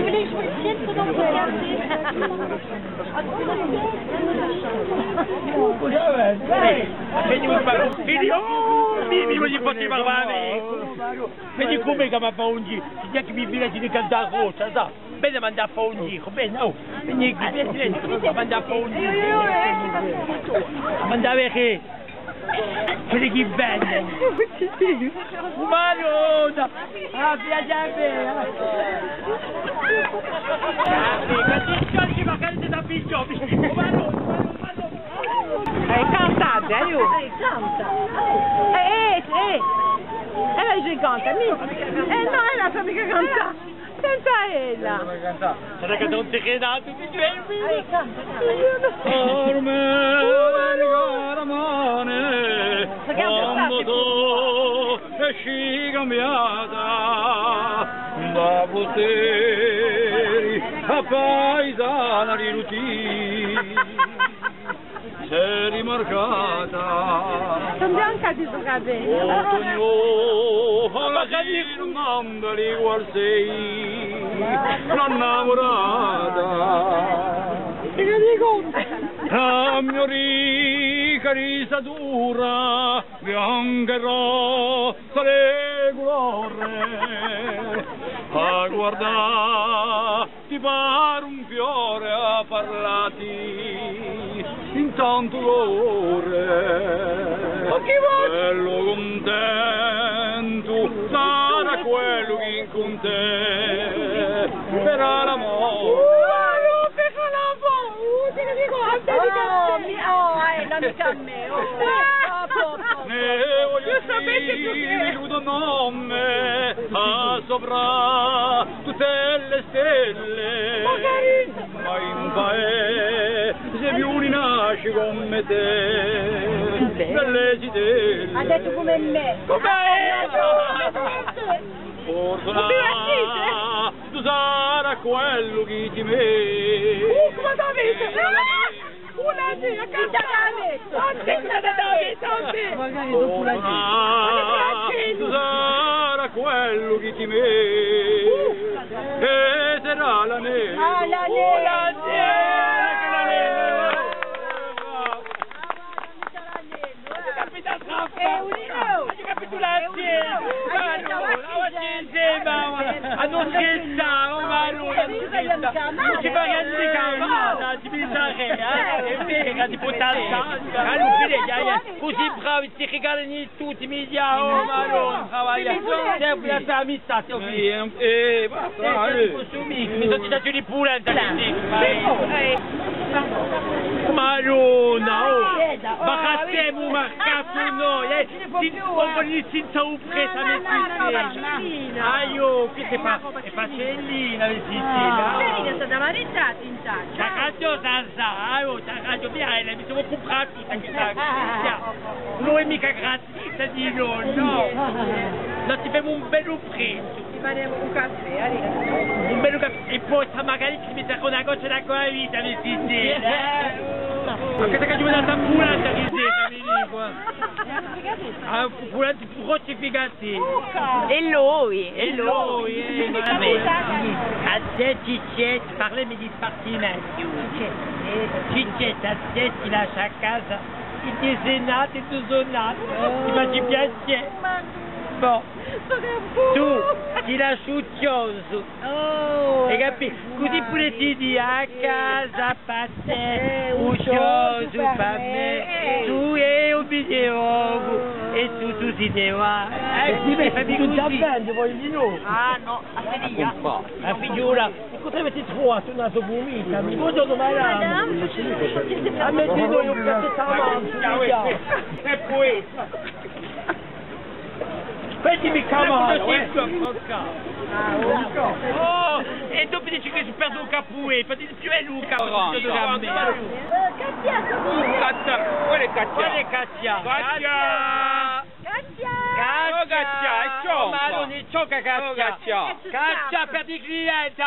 voulez que je me tienne pendant que vous regardez? Vedi voglio fare parlare. Vedi come che mi fa un giro. Si che mi viene di cantare rossa, sa? Bene mandare a fare un giro, bene, oh. Vedi che viene mandare a fare un giro. Mandare che? Vedi che bello. Marona! Ah, piacere! Quanti soldi magari da figlio? Cantate, aiuto! Canta! Ela ci canta, no, ela sa mica cantare! Senta ella! Sarà che non ti credato, mi credi? Canta! Quando tu esci cambiata da poteri a paesana di routine sei rimarcata Sono bianca di tuo cabello! magari non di qual sei innamorata Che dico? la mia ricca risatura bianca e rossa le colore a guardare ti pare un fiore a parlati intanto l'ore bello contento sarà quello che con te per l'amore Amica a me, un nome a sopra tutte le stelle ma in paese più rinasce come te belle stelle ha detto come me fortuna tu sarai quello che ti metti come una gira, magari dopo la tu sarai quello che ti metti e sarà la neve la non scherzavo, Maruna, non scherzavo, non ci fai niente di camminata, ci pensare, è vero, di buttare così bravi, ti regalano tutti, mi diamo, Maruna, devo fare amistà, mi sono stato di pulenta, Maruna, ma cattiamo marcato noi, senza un preso a Aio, che fa? È facellina la Sicilia. Vedi che sono amareggiati in taccia. C'ha cazzo c'ha cazzo bene, mi sono comprato tutta questa non è mica gratis di noi, no. Noi ti facciamo un bel prezzo. Ti faremo un caffè, un bel caffè. E poi magari ci metterò una goccia d'acqua alla vita, mi Sicilia. Ma che ti faccio una tampulata di sera, mi dico. Ah, pulante crocificati. E lui. A te, Cicette, parlez-moi di spartimenti. Cicette, a te, ti lascia a casa, il desenato e tu sonato. Ti faccio piacere. Bon, tu ti lasci uccioso. Hai capito? Così pure ti di a casa, per te, uccioso per me. Tu e un video. E tu si deve tu già bene, voglio ah no, a figlia la figliura cosa avete trovato una sopumita mi voglio domani a me dico io che e poi Aspettimi camaro oh e dopo dici che si perde un capuè perché più è Luca quale caccia ma non è ciò che caccia per i clienti